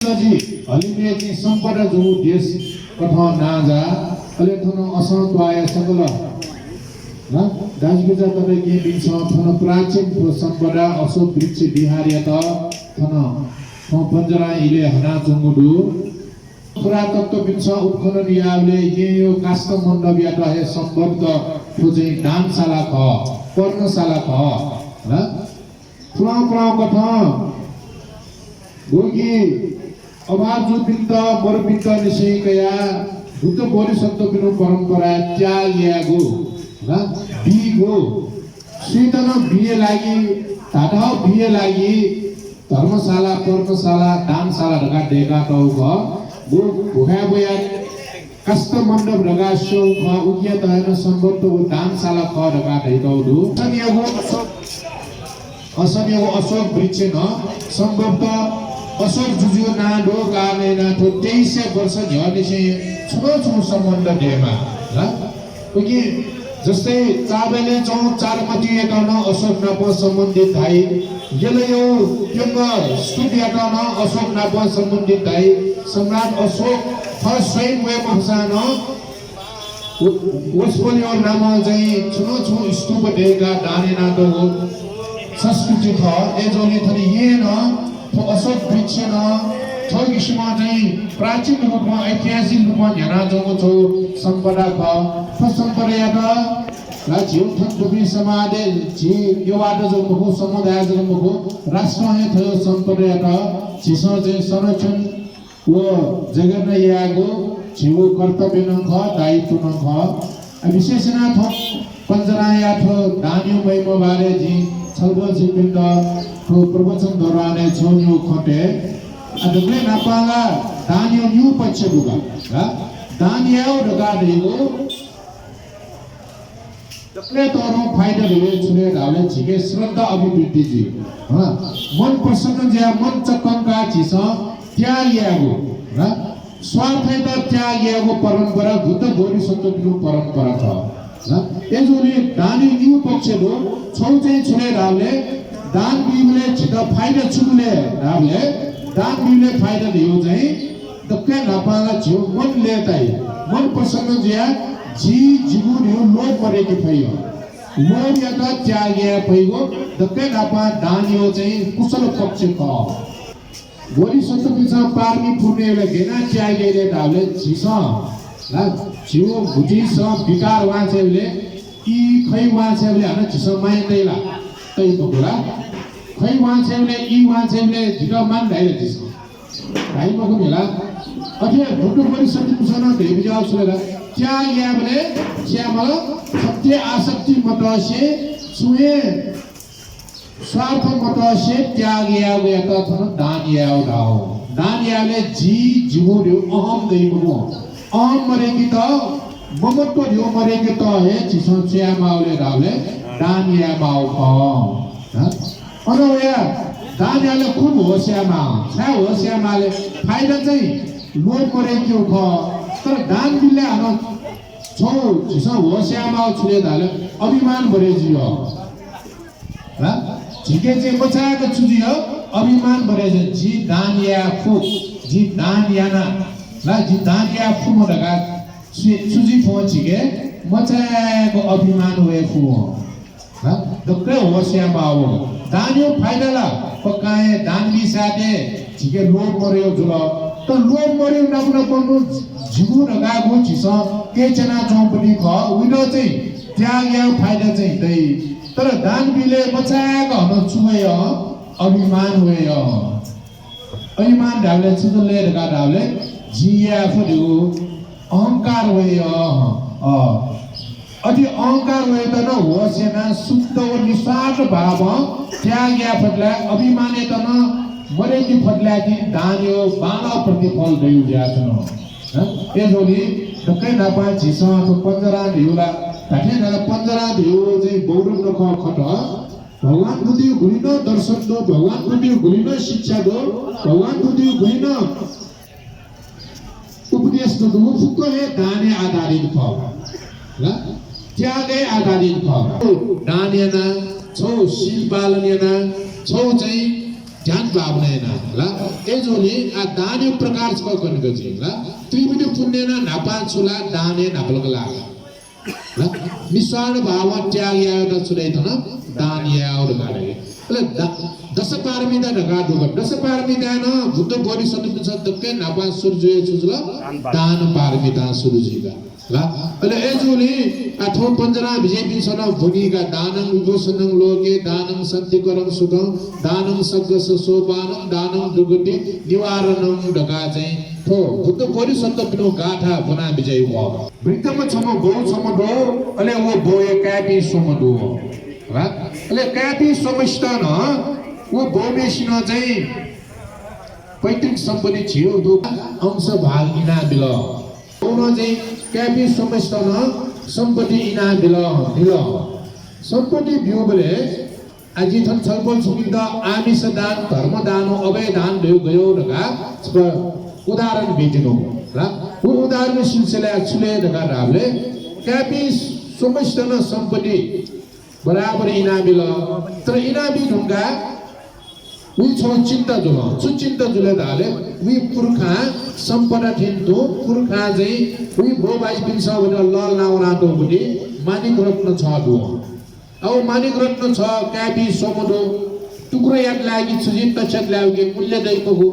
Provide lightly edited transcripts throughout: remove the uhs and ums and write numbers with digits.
जी हलिने चाहिँ सम्पदा जो देश कथा नाजा अले थन असं द्वाया सकल न दाजगुजा तले के बिन्छ थन प्राचीन सम्पदा असो वृक्ष बिहार्य त थन पञ्जरा इले हना चंगुडु पुरातत्व बिन्छ उत्खनन यावले यो काष्ठ मण्डप या त हे सम्बद्ध खोजै दानशाला ख पर्णशाला ख न पुरा कथा गोगी अभाजु बिन्द मरबिन्द निशयकया बुद्ध बोधिसत्व बिनु परम्परा त्यागेगो न बिगो स्वीतन बिए लागि ताटा बिए लागि धर्मशाला पर्णशाला दानशाला ढका देगा तौ ग गो भुगा बया कष्ट मण्डप ढका सो ख उगिया तहन सम्बद्ध दानशाला ख ढका दैतौ दु असनियगो अशोक वृक्ष न सम्भवतः अशोक जुजु नाडो गाने नाथो 23 वर्ष झ्याउने चाहिँ छुनो सम्बन्ध देमा ल उकि जस्तै चाबेले चौ चारमती एकाउन अशोक नाप सम्बन्धित धाइ यले यो यंग स्टुडियो एकाउन अशोक नाप सम्बन्धित धाइ सम्राट अशोक फर्स्ट स्वयं वे मसान वस्पोलियो नाम चाहिँ छुनो स्तूप देगा दाने नाटो संस्कृति थ एजोले थनि येन अशोक वृक्ष न छ किसिममा चाहिँ प्राचीन रूपमा ऐतिहासिक रूपमा झ्याना जगो छौ सम्पदा ख सम्पदा राज्य थन्टुबी समाजे जी योबाट जो मुखो समुदाय जो मुखो राष्ट्र हे थियो सम्पदा ख छिसो चाहिँ संरक्षण व जगन यागो जीव कर्तव्य न ख दायित्व न ख विशेषना थ पञ्जरा या थ दान्यु मैम बारे जी छलबल जिबिन्द तो प्रवचन दौराने छोन्यु खटे अदले नापाला दान्यो न्यू पक्ष दुगा ह दान्यो दगा देगो तकले तोरो फाइदा ले छुले राले छिके श्रद्धा अभिवृद्धि जी ह मन प्रसन्न ज्या मन चक्कंका छिस त्यागेगो ह स्वार्थ त त्यागेगो परम्परा बुद्ध बोधिसत्वको परम्परा छ ह एजोले दान्यो न्यू पक्ष दो छौ चाहिँ छुले राले दान बिउले छिटो फाइदा छुले रामले दान बिउले फाइदा दियो चाहिँ दक्कै नापाला छिउ मन लेताइ मन प्रसन्न ज्या जी जिगु दियो लोभ परेकी फैयो लोभ या त त्यागे फैगो दक्कै नापा दानियो चाहिँ कुशल पक्ष क बोली सत्य पिसा पार्मी पुर्नेले घेना त्यागेले दाले छिस ला छिउ बुझी स विकार वाचेले ई खै वाचेले हन छिस माइदैला तै बकुला खै वाचेले ई वाचेले झिका मान धाइले छिस धाइ बकु मेला अथे भुटु परिसन्धि पुछन देवी जाउ सुलेला क्या याबले श्यामल सत्य आसक्ति मतसे सुए स्वार्थ मतसे त्याग याव यता थन दान याव दाओ दान यावले जी जिवुर्यो अहम दैबो अहम मरेकी त ममत्व dio मरेकी त हे छिसन श्यामाउले रावले दान यामाउ ख अनोया दान याले खूब होस्यामा छ होस्यामाले फाइदा चाहिँ लोभ मरेकी ख तर दान बिल्ले हन छौ छिसन होस्यामा छुले दाले अभिमान भरे जियो ह झिके चाहिँ बचाएको छुजियो अभिमान भरे जी दान या फु जी दान याना ला जी दान या फु मडगा सुजी फो झिके मचाएको अभिमान होए फु ह दक्कै होस्यामा हो दानियो फाइदाला पकाए दान बिसाते झिके लोभ मर्यो जुल त लोभ मर्यो नपुन पर्नु झिगु नगागो छिस केचना चौपडी ख उइनो चाहिँ त्याग या फाइदा चाहिँ दै तर दान बिले बचाएको हन छुय अभिमान होय अभिमान ढाले छुले ढका ढाले जिया फदिउ अहंकार होय अति अहंकार होय त न होसेना शुद्ध व निस्वार्थ भाव त्याग या फदला अभिमाने त न मरेकी फदला कि दान्यो बाना प्रतिफल दैउ ज्याछन ह एजोली दक्कै नापा छिस तो पञ्जरा ढिउला ताठे न पञ्जरा ढिउ चाहिँ बौरम नख खट भगवान बुद्धि गुलिन दर्शन दो भगवान बुद्धि गुलिन शिक्षा दो भगवान बुद्धि गुलिन उपदेश दो फुक्को हे दाने आधारित ख ल त्यागे आधारित ख दानेना छौ शील पालनेना छौ चाहिँ ध्यान भावना ला एजोली आ दान प्रकार छ कन गजी ला त्रिविध पुण्य न नापा छुला दाने नापलगला ला निस्वार्थ भाव त्याग याद छुदै थन दान याद गाले ले दश पारमिता ढगा दुग दश पारमिता न बुद्ध बोधि सन्त सन्तके नापा सूर्य छुजुल दान पारमिता सुरुजिगा ला अले एजोली आठो पंजरा बिजेपि सन भूमिका दानं विभूषणं लोके दानं सन्तिकरं सुखं दानं सग्गस सोपानं दानं दुर्गति निवारणं ढका चाहिँ थो बुद्ध बोधि सन्त पिनो गाथा बना विजय हो वृत्तम छम गो छम दो अले वो बोए कापी सोम दो ला अले कापी समस्त न वो बोमेसिन चाहिँ पैतृक सम्पत्ति छियो दो अंश भाग इना बिल उन चाहिँ क्यापी समस्त न सम्पत्ति इना बिल दिल सम्पत्ति बिउ बले आजि थन छलफल सुकिद आमिष दान धर्म दान अभय दान भयो गयो ढका उदाहरण भेटिनु र वो उदाहरण सिलसिला छुले ढका राबले क्यापी समस्त न सम्पत्ति बराबर इना बिल तर इना बि ढुंगा वी छो चिन्ता जुल सुचिन्ता जुले दाले वी पुरखा सम्पदा थिन्तु पुरखा चाहिँ वी भो बाइस पिन्छ भने लल नाउना तो बुटी मानिक रत्न छ दु अब मानिक रत्न छ क्यापी समुदो टुक्रो याद लागि सुजित तछत लाउके मूल्य दैको हो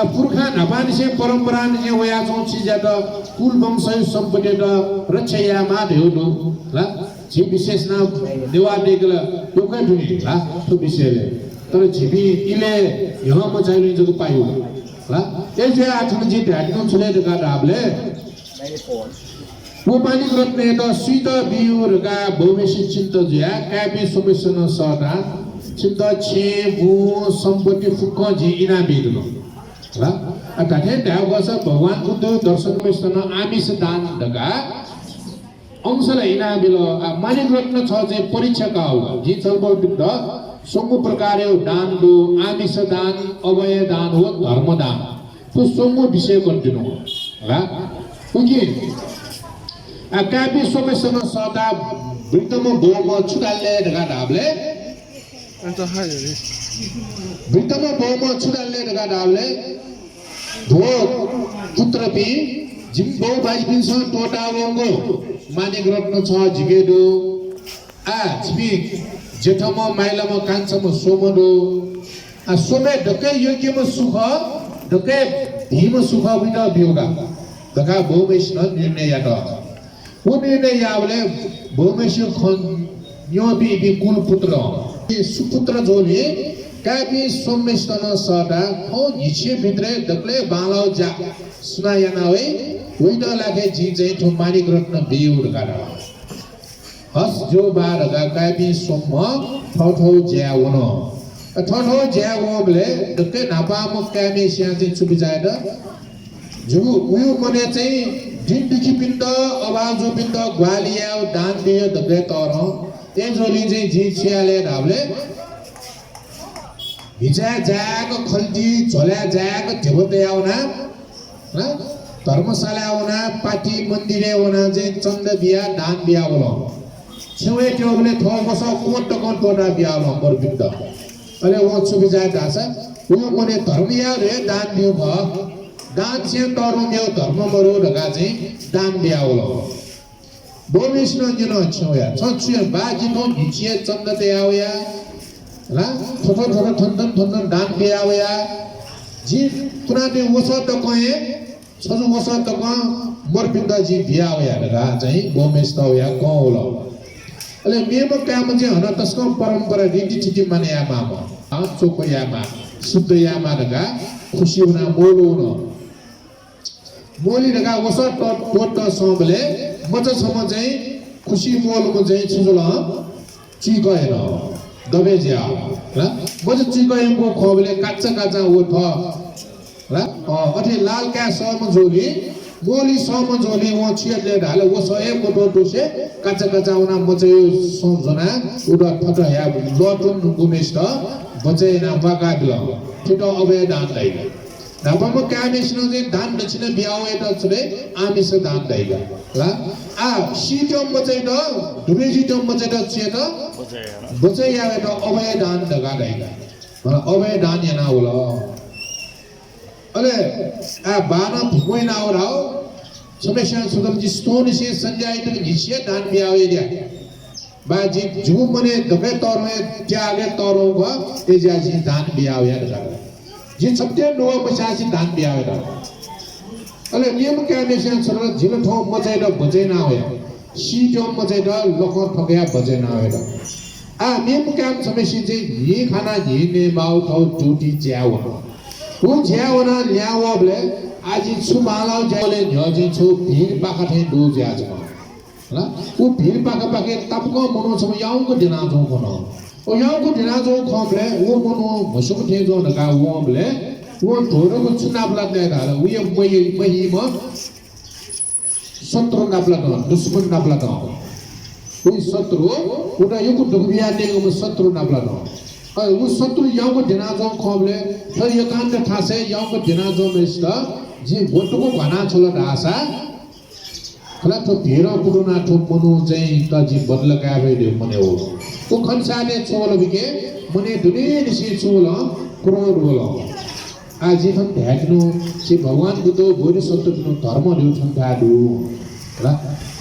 अब पुरखा नपानी से परम्परा ने वया छौ छिजा त कुल वंश सम्पत्ति त रक्षया मा देउ दु ल जे विशेष न देवा देगला टोकै दुनी ला तो विषयले तर छिबी इले यहाँ म चाहिँ जको पायो ला त्यसै आठन जी ढाड्नु छले ढका डाबले वो पानी रत्ने त सीत बिउरका भौमेशी चिन्त ज्या कापी समस्या सदा चिन्त छे भू सम्पत्ति फुक्क जी इना बिदलो ला अटाथे ध्याव गस भगवान बुद्ध दर्शन मेस्तन आमिष दान ढका अंशलाई इना बिल मानिक रत्न छ चाहिँ परीक्षाका हो जी छलबल बिद्ध सोमु प्रकार दान दो आमिष दान अभय दान हो धर्म दान तो सोमु विषय कन्टिन्यू ला उकी कापी समस्या सदा वृत्तम बोम छुडाले ढका ढाबले अन्त हाले वृत्तम बोम छुडाले ढका ढाबले धो पुत्र पि जिम्बो बाइ पिन्छ टोटा वंगो मानिक रत्न छ जिगेदो आ छिबी जेठम माइलम कान्छम सोमदो आ सोमे ढके योग्यम सुख ढके धीम सुख बिना बिउगा ढका भौमेश न निर्णय यात वो निर्णय यावले भौमेश खन न्यो बि कुल पुत्र सुपुत्र जोले कापी सोमेस्तन सदा खो निचे भित्रे ढकले बालाउ जा सुनायना वे वइदा लागे जी चाहिँ ठो मानिक रत्न बिउ ढका हस जो बार कापी सोम ठौ ज्याउन ठौ ज्याउबले दके नापाम कामे स्या चाहिँ छुपि जाय द जो उयो मने चाहिँ दिनदेखि पिण्ड अबाजो पिण्ड ग्वालिया दान दियो दके तर ए जोली चाहिँ जी छ्याले ढाबले भिजा जाको खल्टी झोला जाको देवते आउना ह धर्मशाला आउना पाटी मन्दिरे आउना चाहिँ चन्द बिया दान बिया होला छेउे ट्योबले थो बस कोट कोट टोडा बिया होला मोर बिद्द अले वो छुबि जाय दासा वो मने धर्मिया रे दान दियो भ दान से तरु दियो धर्म मरो ढका चाहिँ दान बिया होला बोमिस्न जन छेउया छछुया बाजी नो भिचिए चन्द ते आउया ला थोथो थोथो थन्दन थन्दन दान बिया आउया जी पुराने वस त कहे सजु वस त क मोर बिद्द जी बिया आउया ढका चाहिँ बोमिस त होया क होला अले मेमो काम चाहिँ हन तस्को परम्परा रीति थिति माने यामा आ चोको यामा शुद्ध यामा ढका खुशी हुना मोलो हुन मोली ढका वस टोट सबले मच सम चाहिँ खुशी मोलको चाहिँ छिजोल चिक हेर दबे ज्या ल मच चिक को खबले काच्चा काच्चा हो थ ल अथे लाल का सम जोली गोली सम जोली वो छियले ढाले वो सए को टोसे काच्चा काच्चा उना मचे सोजना उडा फट या लटुन गुमेस्ट बचे ना बाका बिल छिटो अबे दान दैगा नापम कामेस्न चाहिँ दान दक्षिण बियाउ एटा छले आमिष दान दैगा ल आ सीटो मचे द दुबे सीटो मचे द छिय त बचे या एटा अबे दान दगा दैगा अबे दान yana होला अले आ बाना भुइना होला समेशन सुदम स्टोन से संजय तक निश्चय दान बियावे दिया बाजी जो मने दबे तौर में त्यागे तौरों का ये जैसी दान बियावे दिया जिन सबके नो बचासी दान बियावे दिया अले नियम क्या निश्चय सरल जिन थो मचे ड बचे ना होया सी जो मचे ड लोगों ठगया बचे ना होया आ नियम क्या समेशी जे ये खाना ये ने माउ थो टूटी जाओ वो जाओ ना लियाओ बले आज सुमालाउ जाले न्यजी छु भीड़ पाखा दो जाज ल वो भीड़ पाखा पाके तबको मनो छ याउको दिना जो कोन ओ याउको दिना जो खबले वो मनो मसुक थे जो नका वो बले वो ढोरको चुनाव लाग्दै दाल उयो मही म शत्रु नाप्ला द दुश्मन नाप्ला द कोही शत्रु उटा योको दुबिया नेको शत्रु नाप्ला द वो शत्रु याउको दिना जो खबले तर यो काण्ड ठासे याउको दिना जो मेस्ता जी गोटको भना छोला ढासा खला तो धेर पुरुना ठो मनु चाहिँ त जी बदलका भइदियो मने हो को खन्साले छोल बिके मने दुने निसी छोल क्रोध बोल आजी थन ध्यानु से भगवान बुद्ध बोरि सत्य धर्म दिउ छन दादु ल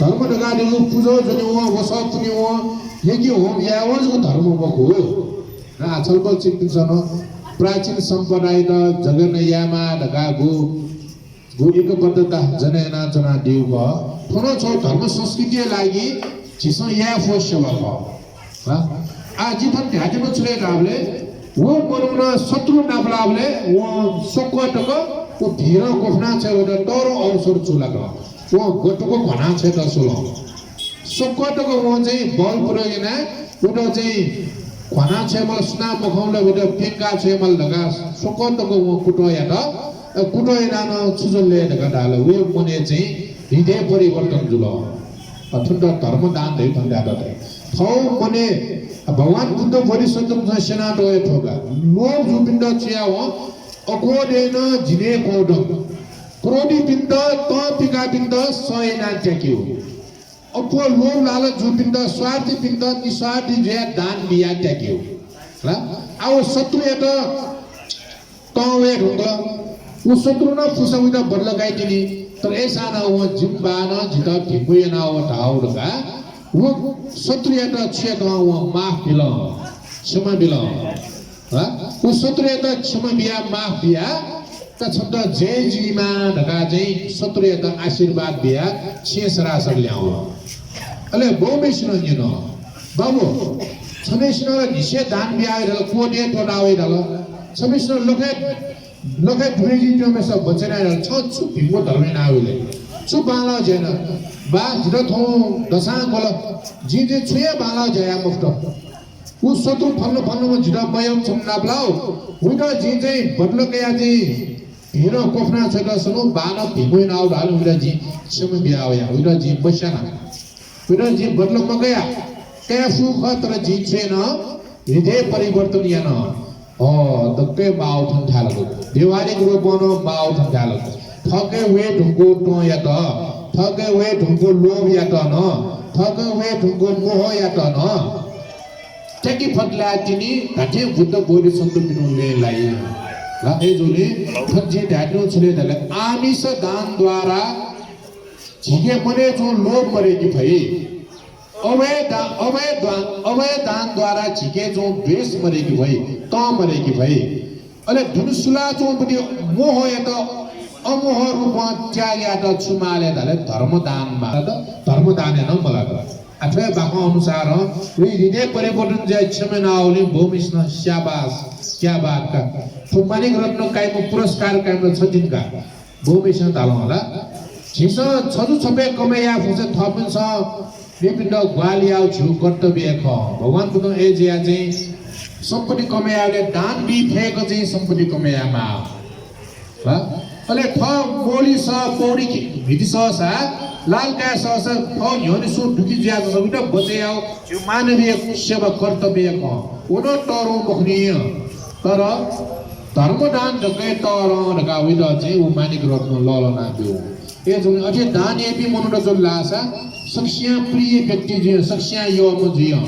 धर्म दगादिउ पूजो जने हो वसा पुनि हो यकी होम यावजको धर्म बको र आचलबल चिकित्सन प्राचीन सम्प्रदाय द जगन यामा दगागु गुडीको पद्धता जनेना जना दिउको थोरो छ धर्म संस्कृति लागि छिसो या फोस सेवा ह आजि थन ध्याजमा छले रावले वो मनुना शत्रु नाबलावले वो सोकोटको वो धीर गोफना छ वडा तोरो अवसर चुलाको वो गोटको भना छ त सुलो सोकोटको वो चाहिँ बल पुरैना वडा चाहिँ भना छ मल सुना मखौले वडा पेका छ मल लगा सोकोटको वो कुटो या त कुटोइना न छुजले नगदाल वे मने चाहिँ हृदय परिवर्तन जुल अथुन्द धर्म दान दै थन्दा त थौ मने भगवान बुद्ध परिसन्तम सेना दोए ठोगा लोभ जुपिन्द चिया हो अकोडेन जिने कोड क्रोधी पिण्ड त पिका पिण्ड सयना ट्याक्यो अपो लोभ लाल जुपिन्द स्वार्थी पिण्ड निस्वार्थी जे दान बिया ट्याक्यो ल आउ शत्रु एत तवे ढुङ्गा वो शत्रु न फुसाउदा बदल गाइदिनी तर ऐसा न वो जिम्बा न जिता भिमुय न वो ढाउ लगा वो शत्रु एटा छेक वो माफ दिल क्षमा दिल ह वो शत्रु एटा क्षमा बिया माफ बिया त छन्द जय जीमा ढका चाहिँ शत्रु एटा आशीर्वाद बिया छेसरा सब ल्याउ अले बोमेशन नि न बाबु समेशन निषेध दान बिया र कोडे टोडावे दल समेशन लगे भुरेजी जो में सब बचे ना छ छु भिमो धर्मे ना होले छु बाला जेन बा जिरो थौ दसा कोल जी जे छुए बाला जया मुक्त उ शत्रु फल्नु म जिरो मयम छम ना ब्लाउ उइटा जी चाहिँ बदल गया जी हेरो कोफना छ सुनु बाना भिमो ना डाल उइटा जी सम बिया होया उइटा जी बसना उइटा जी बदल म गया क्या सुख तर जी छैन हृदय परिवर्तन या न दक्के माउ थन थालको देवारी गुरु बनो माउ थन थालको थके वे ढुङ्गो टो या त थके वे ढुङ्गो लोभ या त न थके वे ढुङ्गो मोह या त न टेकी फटला तिनी घाटे बुद्ध बोली सन्त बिनुले लाई ल ए जोले थजे ढाट्नु छले दले आमिष दान द्वारा झिगे मने जो लोभ मरे कि भई अवय दान द्वारा झिके जो द्वेष मरे कि भई त मरे कि भई अले धुनसुला जो पनि मोह या त अमोह रूप त्याग्या त छुमाले दले धर्म दान न मलाई अथवा बाको अनुसार वे हृदय परिवर्तन जाय क्षमेनावली भूमिष्ण शाबास क्या बात का तो मानिक रत्न कायम पुरस्कार कायम छदिन का भूमिष्ण तालो होला छिस छजु छपे कमेया फुसे थपिन छ विभिन्न ग्वालियाउ छु कर्तव्य ख भगवान बुद्ध ए जिया चाहिँ सम्पत्ति कमेयाले दान बि फेको चाहिँ सम्पत्ति कमेयामा ह अले थ मोली स पौडी भिति सा लाल का स थ योनि सु दुखी ज्या सबिटा बचेयाउ जो मानवीय सेवा कर्तव्य ख उनो टरो मुखनीय तर धर्मदान ढकै तर ढका विद चाहिँ उ मानिक रत्न ललना दियो ए जुन अझै दान एपी मनुड जुन लासा सक्ष्या प्रिय व्यक्ति जे सक्ष्या यो म जियो